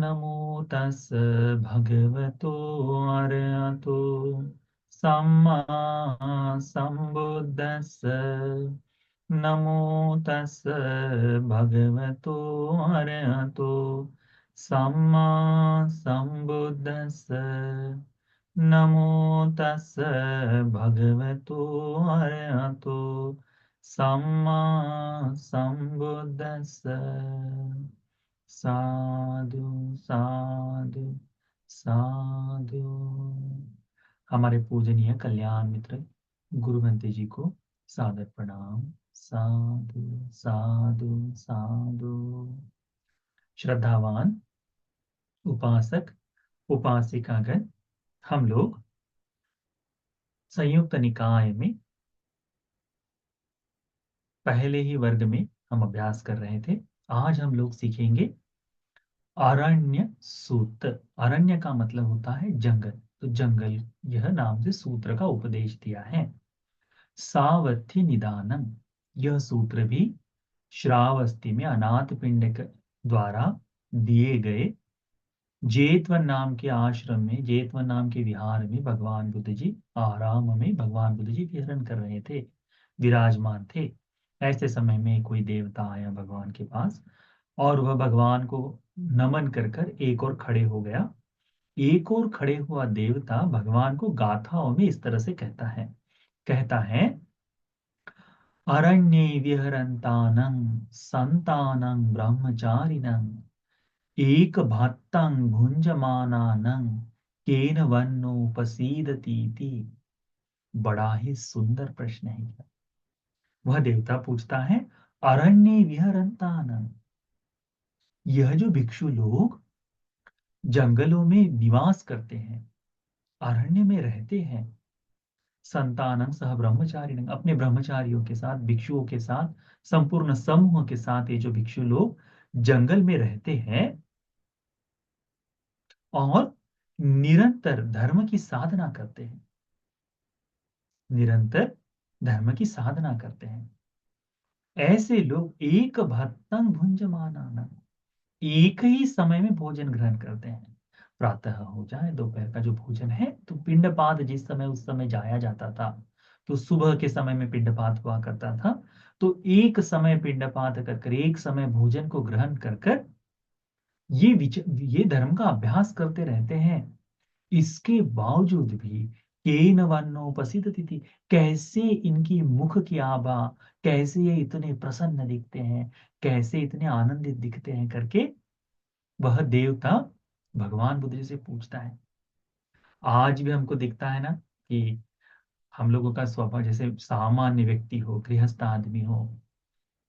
नमो तस् भगवतो अरहतो सम्मा सम्बुद्दस्स। नमो तस् भगवतो अरहतो सम्मा सम्बुद्दस्स। नमो तस् भगवतो अरहतो सम्मा सम्बुद्दस्स। साधु साधु साधु। हमारे पूजनीय कल्याण मित्र गुरुवंते जी को सादर प्रणाम। साधु साधु साधु। श्रद्धावान उपासक उपासिकागण, हम लोग संयुक्त निकाय में पहले ही वर्ग में हम अभ्यास कर रहे थे। आज हम लोग सीखेंगे अरण्य सूत्र। अरण्य का मतलब होता है जंगल, तो जंगल यह नाम से सूत्र का उपदेश दिया है। सावथ्य निदानम, यह सूत्र भी श्रावस्ती में अनाथ पिंड द्वारा दिए गए जेतवन नाम के आश्रम में, जेतवन नाम के विहार में भगवान बुद्ध जी आराम में भगवान बुद्ध जी विहरण कर रहे थे, विराजमान थे। ऐसे समय में कोई देवता आया भगवान के पास और वह भगवान को नमन कर कर एक और खड़े हो गया। एक और खड़े हुआ देवता भगवान को गाथाओं में इस तरह से कहता है अरण्ये विहरन्तानं संतानं ब्रह्मचारिणं एक भत्तं भुंजमानानं केन वन्नोपसीदतीति। बड़ा ही सुंदर प्रश्न है यह। वह देवता पूछता है अरण्ये विहरन्तानं, यह जो भिक्षु लोग जंगलों में निवास करते हैं, अरण्य में रहते हैं, संतानं सह ब्रह्मचारिणं, अपने ब्रह्मचारियों के साथ, भिक्षुओं के साथ, संपूर्ण समूह के साथ ये जो भिक्षु लोग जंगल में रहते हैं और निरंतर धर्म की साधना करते हैं, निरंतर धर्म की साधना करते हैं, ऐसे लोग एक भत्तं भुंजमानानं, एक ही समय में भोजन ग्रहण करते हैं। प्रातः हो जाए, दोपहर का जो भोजन है, तो पिंडपात जिस समय उस समय जाया जाता था, तो सुबह के समय में पिंडपात हुआ करता था। तो एक समय पिंडपात कर कर, एक समय भोजन को ग्रहण कर कर ये धर्म का अभ्यास करते रहते हैं। इसके बावजूद भी केन वन्नोपसीदति थी, कैसे इनकी मुख की आभा, कैसे ये इतने प्रसन्न दिखते हैं, कैसे इतने आनंदित दिखते हैं करके वह देवता भगवान बुद्ध जी से पूछता है। आज भी हमको दिखता है ना कि हम लोगों का स्वभाव, जैसे सामान्य व्यक्ति हो, गृहस्थ आदमी हो,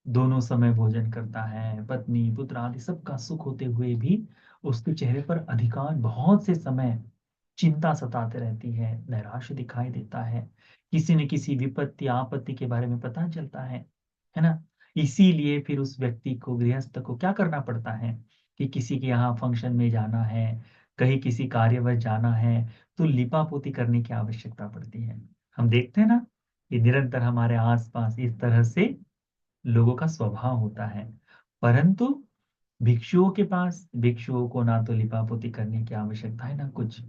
दोनों समय भोजन करता है, पत्नी पुत्र आदि सबका सुख होते हुए भी उसके चेहरे पर अधिकांश बहुत से समय चिंता सताते रहती है, नैराश्य दिखाई देता है, किसी न किसी विपत्ति आपत्ति के बारे में पता चलता है ना। इसीलिए फिर उस व्यक्ति को, गृहस्थ को क्या करना पड़ता है कि किसी के यहाँ फंक्शन में जाना है, कहीं किसी कार्यवश जाना है, तो लिपा पोती करने की आवश्यकता पड़ती है। हम देखते हैं ना कि निरंतर हमारे आसपास इस तरह से लोगों का स्वभाव होता है। परंतु भिक्षुओं के पास, भिक्षुओं को ना तो लिपापोती करने की आवश्यकता है ना कुछ।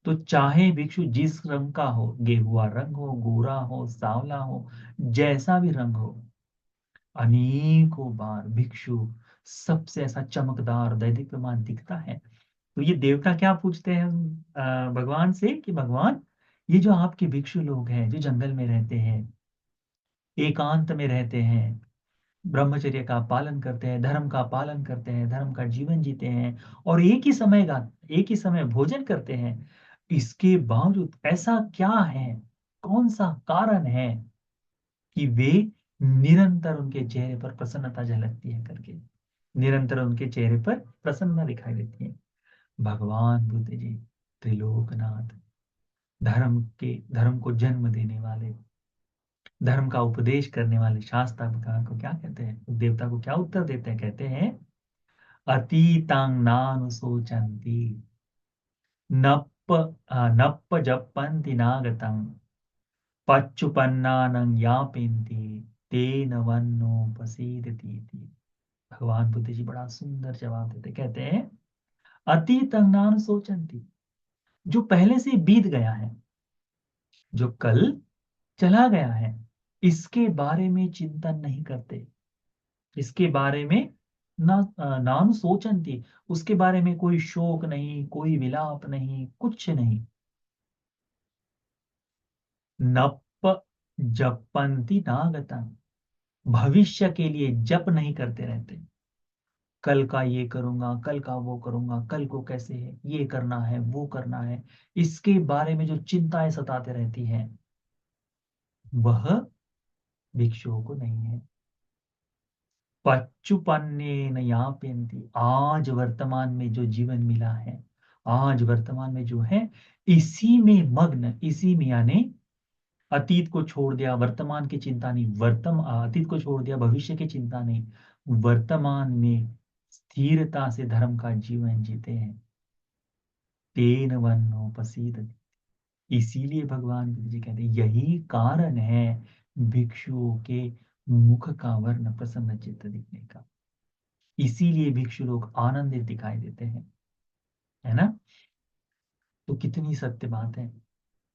तो चाहे भिक्षु जिस रंग का हो, गेहुआ रंग हो, गोरा हो, सांवला हो, जैसा भी रंग हो, अनेकों बार भिक्षु सबसे ऐसा चमकदार दैदीप्यमान दिखता है। तो ये देवता क्या पूछते हैं भगवान से कि भगवान, ये जो आपके भिक्षु लोग हैं, जो जंगल में रहते हैं, एकांत में रहते हैं, ब्रह्मचर्य का पालन करते हैं, धर्म का पालन करते हैं, धर्म का जीवन जीते हैं, और एक ही समय भोजन करते हैं, इसके बावजूद ऐसा क्या है, कौन सा कारण है कि वे निरंतर उनके चेहरे पर प्रसन्नता झलकती है करके, निरंतर उनके चेहरे पर प्रसन्नता दिखाई देती है। भगवान बुद्ध जी त्रिलोकनाथ, धर्म को जन्म देने वाले, धर्म का उपदेश करने वाले शास्त्राकार को क्या कहते हैं, उस देवता को क्या उत्तर देते हैं, कहते हैं अतीतांग नानुशोचन्ति नप्प जप्पन्ति नागतं पच्चुपन्नानं यापेन्ति तेन वन्नोपसीदतीति। भगवान बुद्ध जी बड़ा सुंदर जवाब देते, कहते हैं अतीतं नानु सोचन्ति, जो पहले से बीत गया है, जो कल चला गया है, इसके बारे में चिंतन नहीं करते, इसके बारे में नानु सोचन्ति, उसके बारे में कोई शोक नहीं, कोई विलाप नहीं, कुछ नहीं। नप जपन्ति नागतम्, भविष्य के लिए जप नहीं करते रहते, कल का ये करूंगा, कल का वो करूंगा, कल को कैसे है, ये करना है, वो करना है, इसके बारे में जो चिंताएं सताते रहती हैं, वह भिक्षुओं को नहीं है। पच्चुपन्नेन यापयन्ति, आज वर्तमान में जो जीवन मिला है, आज वर्तमान में जो है, इसी में मग्न, इसी में यानी अतीत को छोड़ दिया, वर्तमान की चिंता नहीं, अतीत को छोड़ दिया, भविष्य की चिंता नहीं, वर्तमान में स्थिरता से धर्म का जीवन जीते हैं। तेन वर्णोपसीदति, इसीलिए भगवान बुद्ध जी कहते हैं यही कारण है भिक्षुओं के मुख का वर्ण प्रसन्न चित्त दिखने का, इसीलिए भिक्षु लोग आनंदित दिखाई देते हैं, है ना। तो कितनी सत्य बात है,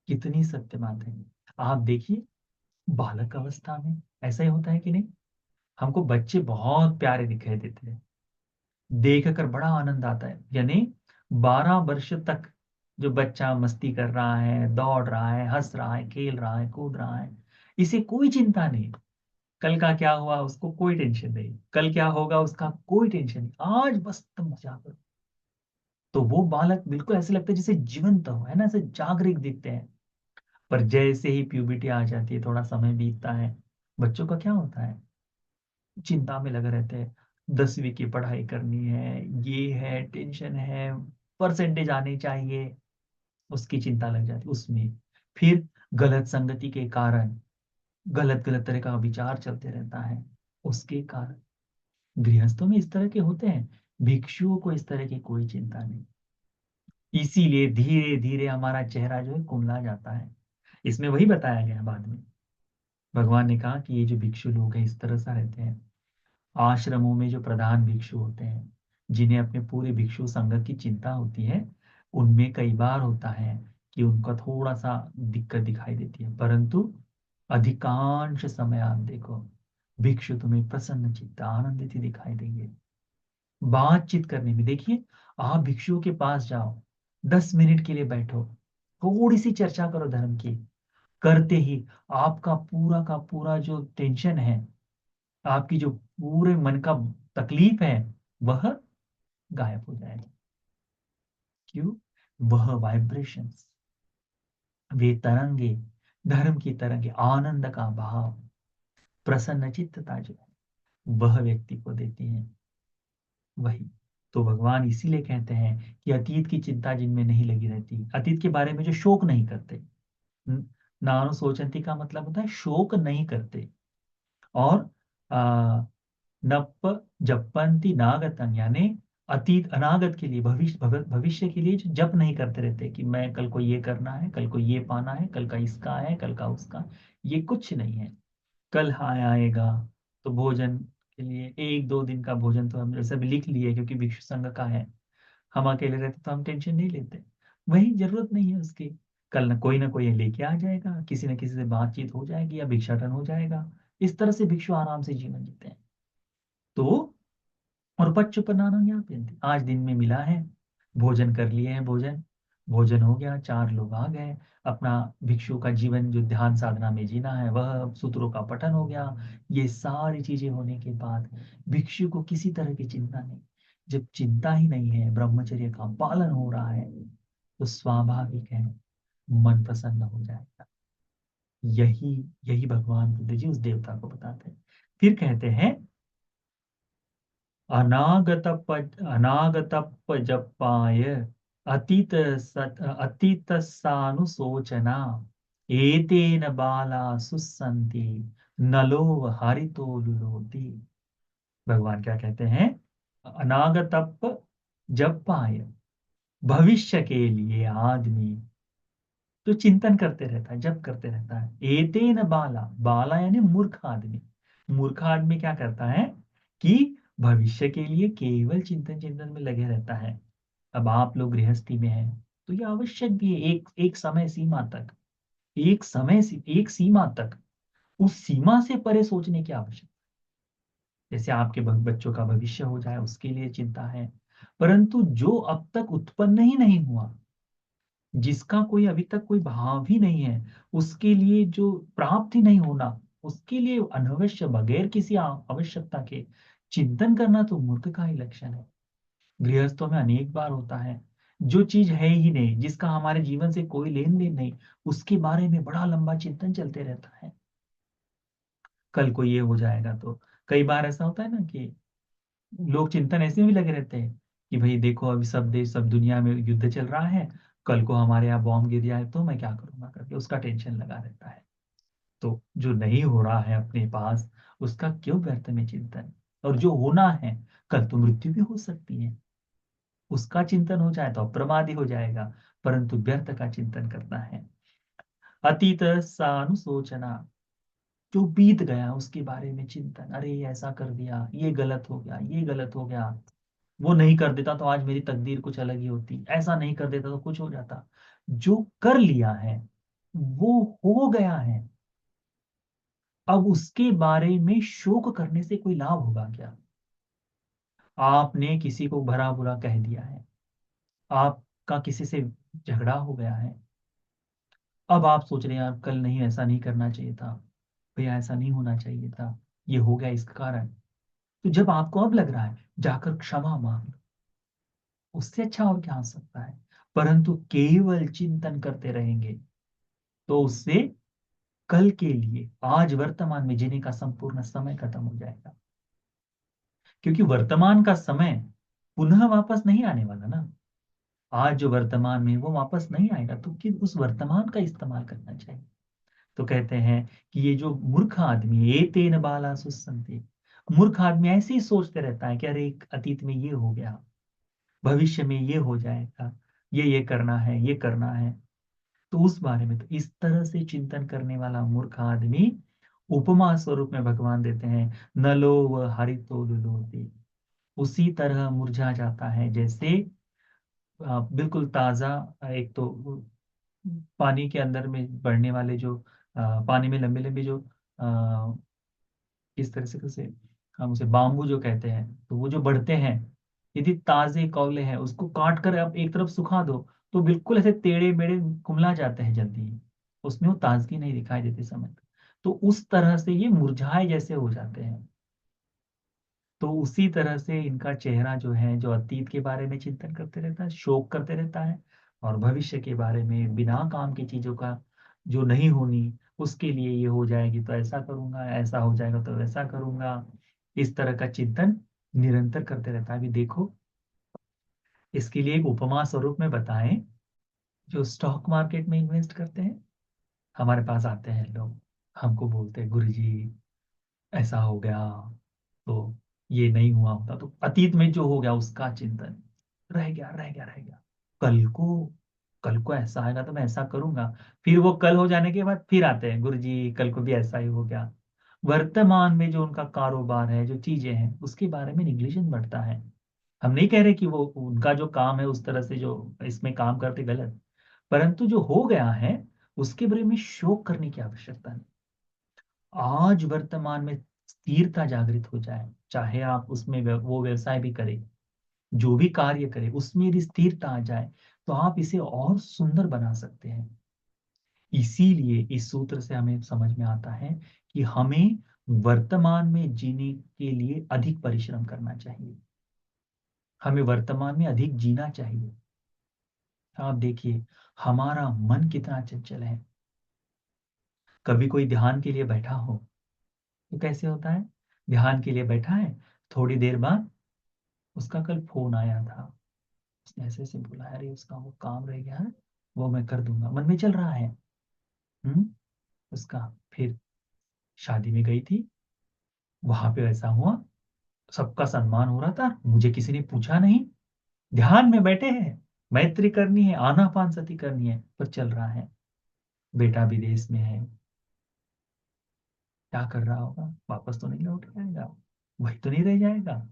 कितनी सत्य बात है। आप देखिए, बालक अवस्था में ऐसा ही होता है कि नहीं, हमको बच्चे बहुत प्यारे दिखाई देते हैं, देख कर बड़ा आनंद आता है, यानी 12 वर्ष तक जो बच्चा मस्ती कर रहा है, दौड़ रहा है, हंस रहा है, खेल रहा है, कूद रहा है, इसे कोई चिंता नहीं, कल का क्या हुआ उसको कोई टेंशन नहीं, कल क्या होगा उसका कोई टेंशन नहीं, आज बस तुम मजा करो। तो वो बालक बिल्कुल ऐसे लगता है जैसे जीवंत हो, है ना, ऐसे जागरूक दिखते हैं। पर जैसे ही प्यूबिटी आ जाती है, थोड़ा समय बीतता है, बच्चों का क्या होता है, चिंता में लगे रहते हैं, 10वीं की पढ़ाई करनी है, ये है, टेंशन है, परसेंटेज आने चाहिए, उसकी चिंता लग जाती है उसमें। फिर गलत संगति के कारण गलत गलत तरह का विचार चलते रहता है, उसके कारण गृहस्थों में इस तरह के होते हैं, भिक्षुओं को इस तरह की कोई चिंता नहीं, इसीलिए धीरे धीरे हमारा चेहरा जो है कुंडला जाता है। इसमें वही बताया गया बाद में, भगवान ने कहा कि ये जो भिक्षु लोग हैं इस तरह से रहते हैं, आश्रमों में जो प्रधान भिक्षु होते हैं, जिन्हें अपने पूरे भिक्षु संघ की चिंता होती है, उनमें कई बार होता है कि उनका थोड़ा सा दिक्कत दिखाई देती है, परंतु अधिकांश समय आप देखो, भिक्षु तुम्हें प्रसन्न चित्त आनंदित ही दिखाई देंगे। बातचीत करने में देखिए, आप भिक्षुओं के पास जाओ, 10 मिनट के लिए बैठो, थोड़ी सी चर्चा करो धर्म की, करते ही आपका पूरा का पूरा जो टेंशन है, आपकी जो पूरे मन का तकलीफ है, वह गायब हो जाएगा। क्यों? वह वाइब्रेशंस, वे तरंगे, धर्म की तरंगे, आनंद का भाव, प्रसन्न चित्तता जो है वह व्यक्ति को देती है। वही तो भगवान इसीलिए कहते हैं कि अतीत की चिंता जिनमें नहीं लगी रहती, अतीत के बारे में जो शोक नहीं करते, न- नानु सोचंती का मतलब होता है शोक नहीं करते, और आ, नप जपंती नागतं, यानी अतीत अनागत के लिए, भविष्य के लिए जो जप नहीं करते रहते कि मैं कल को ये करना है, कल को ये पाना है, कल का इसका है, कल का उसका, ये कुछ नहीं है। कल हाँ आएगा, तो भोजन के लिए 1-2 दिन का भोजन तो हम जैसे भी लिख लिए क्योंकि भिक्षु संघ का है, हम अकेले रहते तो हम टेंशन नहीं लेते, वही जरूरत नहीं है उसकी। कल ना कोई लेके आ जाएगा, किसी न किसी से बातचीत हो जाएगी या भिक्षाटन हो जाएगा, इस तरह से भिक्षु आराम से जीवन जीते हैं। तो और पच्चुपनानम ज्ञापयन्ति, आज दिन में मिला है, भोजन कर लिए हैं, भोजन भोजन हो गया, 4 लोग आ गए, अपना भिक्षु का जीवन जो ध्यान साधना में जीना है वह सूत्रों का पठन हो गया, ये सारी चीजें होने के बाद भिक्षु को किसी तरह की चिंता नहीं। जब चिंता ही नहीं है, ब्रह्मचर्य का पालन हो रहा है, तो स्वाभाविक है मन प्रसन्न हो जाएगा। यही यही भगवान बुद्ध जी उस देवता को बताते हैं। फिर कहते हैं अनागतप्पजप्पाय अतीतस्सानुशोचना एतेन बाला सुसन्ति नलो हरितो लुलोति। भगवान क्या कहते हैं? अनागतप्प जप्पाय, भविष्य के लिए आदमी जो चिंतन करते रहता है, जप करते रहता है, एतेन बाला, बाला यानी मूर्ख आदमी, मूर्ख आदमी क्या करता है कि भविष्य के लिए केवल चिंतन चिंतन में लगे रहता है, अब आप लोग गृहस्थी में हैं, तो ये आवश्यक भी है एक एक समय सीमा तक, एक सीमा तक, उस सीमा से परे सोचने की आवश्यकता। जैसे आपके बच्चों का भविष्य हो जाए उसके लिए चिंता है, परंतु जो अब तक उत्पन्न ही नहीं हुआ, जिसका कोई अभी तक कोई भाव ही नहीं है, उसके लिए जो प्राप्त ही नहीं होना, उसके लिए अनवश्य बगैर किसी आवश्यकता के चिंतन करना तो मूर्ख का ही लक्षण है। गृहस्थों में अनेक बार होता है, जो चीज है ही नहीं, जिसका हमारे जीवन से कोई लेन देन नहीं, उसके बारे में बड़ा लंबा चिंतन चलते रहता है। कल को ये हो जाएगा तो, कई बार ऐसा होता है ना कि लोग चिंतन ऐसे भी लगे रहते हैं कि भाई देखो अभी सब देश सब दुनिया में युद्ध चल रहा है, कल को हमारे यहाँ बॉम्ब गिर जाए तो मैं क्या करूंगा करके उसका टेंशन लगा रहता है। तो जो नहीं हो रहा है अपने पास, उसका क्यों व्यर्थ में चिंतन। और जो होना है, कल तो मृत्यु भी हो सकती है, उसका चिंतन हो जाए तो अप्रमादी हो जाएगा, परंतु व्यर्थ का चिंतन करना है। अतीत सानुशोचना, जो बीत गया उसके बारे में चिंतन, अरे ये ऐसा कर दिया, ये गलत हो गया, ये गलत हो गया, वो नहीं कर देता तो आज मेरी तकदीर कुछ अलग ही होती, ऐसा नहीं कर देता तो कुछ हो जाता। जो कर लिया है वो हो गया है, अब उसके बारे में शोक करने से कोई लाभ होगा क्या। आपने किसी को भला बुरा कह दिया है, आपका किसी से झगड़ा हो गया है, अब आप सोच रहे हैं यार कल नहीं, ऐसा नहीं करना चाहिए था, भैया ऐसा नहीं होना चाहिए था, ये हो गया इसके कारण। तो जब आपको अब लग रहा है, जाकर क्षमा मांग लो, उससे अच्छा और क्या हो सकता है। परंतु केवल चिंतन करते रहेंगे तो उससे कल के लिए आज वर्तमान में जीने का संपूर्ण समय खत्म हो जाएगा। क्योंकि वर्तमान का समय पुनः वापस नहीं आने वाला ना। आज जो वर्तमान में वो वापस नहीं आएगा, तो कि उस वर्तमान का इस्तेमाल करना चाहिए। तो कहते हैं कि ये जो मूर्ख आदमी, ये तेन बाला सुसंते, मूर्ख आदमी ऐसे ही सोचते रहता है कि अरे एक अतीत में ये हो गया, भविष्य में ये हो जाएगा, ये करना है, ये करना है। तो उस बारे में, तो इस तरह से चिंतन करने वाला मूर्ख आदमी, उपमा स्वरूप में भगवान देते हैं, नलो व हरितो लुलोते, उसी तरह मुरझा जाता है जैसे बिल्कुल ताजा, एक तो पानी के अंदर में बढ़ने वाले जो पानी में लंबे लंबे जो इस तरह से कैसे, हम उसे बाम्बू जो कहते हैं, तो वो जो बढ़ते हैं, यदि ताजे कौले हैं उसको काट कर आप एक तरफ सुखा दो, तो बिल्कुल ऐसे टेढ़े मेढ़े कुमला जाते हैं जल्दी ही, उसमें वो ताजगी नहीं दिखाई देती समय तक। तो उस तरह से ये मुरझाए जैसे हो जाते हैं। तो उसी तरह से इनका चेहरा जो है, जो अतीत के बारे में चिंतन करते रहता है, शोक करते रहता है, और भविष्य के बारे में बिना काम की चीजों का, जो नहीं होनी, उसके लिए ये हो जाएगी तो ऐसा करूंगा, ऐसा हो जाएगा तो वैसा करूंगा, इस तरह का चिंतन निरंतर करते रहता है। अभी देखो, इसके लिए एक उपमा स्वरूप में बताएं, जो स्टॉक मार्केट में इन्वेस्ट करते हैं, हमारे पास आते हैं लोग, हमको बोलते हैं गुरुजी ऐसा हो गया, तो ये नहीं हुआ होता तो अतीत में जो हो गया उसका चिंतन, रह गया रह गया रह गया, कल को कल को ऐसा आएगा तो मैं ऐसा करूंगा। फिर वो कल हो जाने के बाद फिर आते हैं, गुरु जी कल को भी ऐसा ही हो गया। वर्तमान में जो उनका कारोबार है, जो चीजें हैं, उसके बारे में निग्लेजेंस बढ़ता है। हम नहीं कह रहे कि वो उनका जो काम है उस तरह से जो इसमें काम करते गलत, परंतु जो हो गया है उसके बारे में शोक करने की आवश्यकता नहीं। आज वर्तमान में स्थिरता जागृत हो जाए, चाहे आप उसमें वो व्यवसाय भी करें, जो भी कार्य करें, उसमें यदि स्थिरता आ जाए तो आप इसे और सुंदर बना सकते हैं। इसीलिए इस सूत्र से हमें समझ में आता है कि हमें वर्तमान में जीने के लिए अधिक परिश्रम करना चाहिए, हमें वर्तमान में अधिक जीना चाहिए। आप देखिए, हमारा मन कितना चंचल है। कभी कोई ध्यान के लिए बैठा हो तो कैसे होता है, ध्यान के लिए बैठा है, थोड़ी देर बाद उसका कल फोन आया था, उसने ऐसे ऐसे बोला, अरे उसका वो काम रह गया है, वो मैं कर दूंगा, मन में चल रहा है। हम्म उसका फिर शादी में गई थी, वहां पे ऐसा हुआ, सबका सम्मान हो रहा था, मुझे किसी ने पूछा नहीं, ध्यान में बैठे हैं, मैत्री करनी है, आनापान सती करनी है, पर चल रहा है। बेटा विदेश में है, क्या कर रहा होगा, वापस तो नहीं लौट के आएगा, वही तो नहीं रह जाएगा।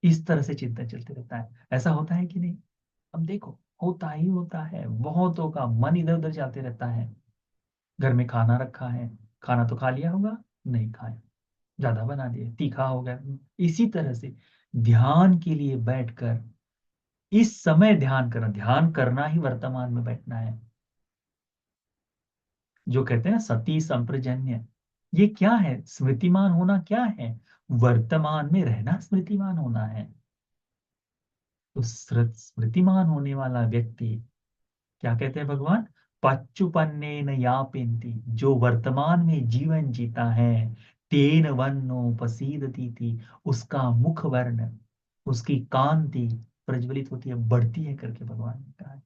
इस तरह से चिंता चलते रहता है, ऐसा होता है कि नहीं। अब देखो, होता ही होता है, बहुतों का मन इधर उधर जाते रहता है। घर में खाना रखा है, खाना तो खा लिया होगा, नहीं खाया, ज्यादा बना दिया, तीखा हो गया। इसी तरह से ध्यान के लिए बैठकर इस समय ध्यान करना ही वर्तमान में बैठना है। जो कहते हैं सती संप्रजन्य, ये क्या है? स्मृतिमान होना क्या है? वर्तमान में रहना स्मृतिमान होना है। तो स्मृतिमान होने वाला व्यक्ति, क्या कहते हैं भगवान? पच्चुपन्नेन यापेन्ति, जो वर्तमान में जीवन जीता है, तेन वर्णोपसीदति थी, उसका मुख वर्ण, उसकी कांति प्रज्वलित होती है, बढ़ती है करके भगवान ने कहा है।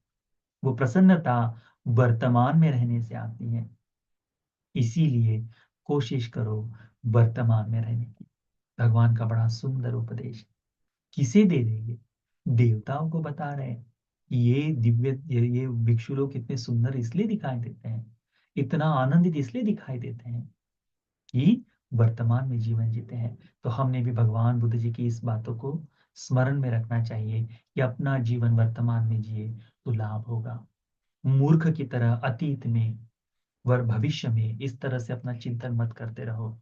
वो प्रसन्नता वर्तमान में रहने से आती है। इसीलिए कोशिश करो वर्तमान में रहने की। भगवान का बड़ा सुंदर उपदेश है। किसे दे देंगे? देवताओं को बता रहे हैं कि ये दिव्य, ये भिक्षु लोग कितने सुंदर इसलिए दिखाई देते हैं, इतना आनंदित इसलिए दिखाई देते हैं कि वर्तमान में जीवन जीते हैं। तो हमने भी भगवान बुद्ध जी की इस बातों को स्मरण में रखना चाहिए कि अपना जीवन वर्तमान में जिए तो लाभ होगा। मूर्ख की तरह अतीत में वर भविष्य में इस तरह से अपना चिंतन मत करते रहो।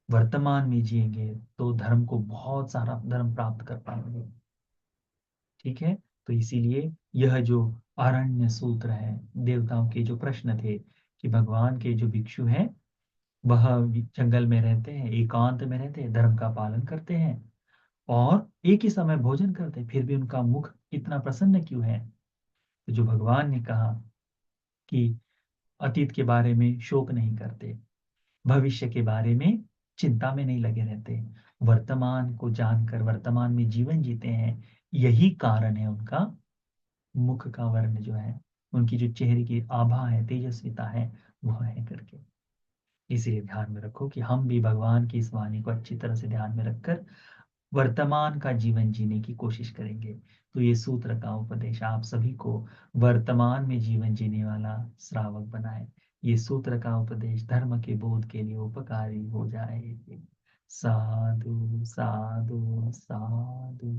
वर्तमान में जिएंगे तो धर्म को बहुत सारा धर्म प्राप्त कर पाएंगे। ठीक है। तो इसीलिए यह जो आरण्य सूत्र है, देवताओं के जो प्रश्न थे कि भगवान के जो भिक्षु हैं वह जंगल में रहते हैं, एकांत में रहते हैं, धर्म का पालन करते हैं और एक ही समय भोजन करते हैं, फिर भी उनका मुख इतना प्रसन्न क्यों है? तो जो भगवान ने कहा कि अतीत के बारे में शोक नहीं करते, भविष्य के बारे में चिंता में नहीं लगे रहते, वर्तमान को जानकर वर्तमान में जीवन जीते हैं, यही कारण है उनका मुख का वर्ण जो है, उनकी जो चेहरे की आभा है, तेजस्विता है, वह है करके। इसीलिए ध्यान में रखो कि हम भी भगवान की इस वाणी को अच्छी तरह से ध्यान में रखकर वर्तमान का जीवन जीने की कोशिश करेंगे। तो ये सूत्र का उपदेश आप सभी को वर्तमान में जीवन जीने वाला श्रावक बनाए। ये सूत्र का उपदेश धर्म के बोध के लिए उपकारी हो जाए। साधु साधु साधु।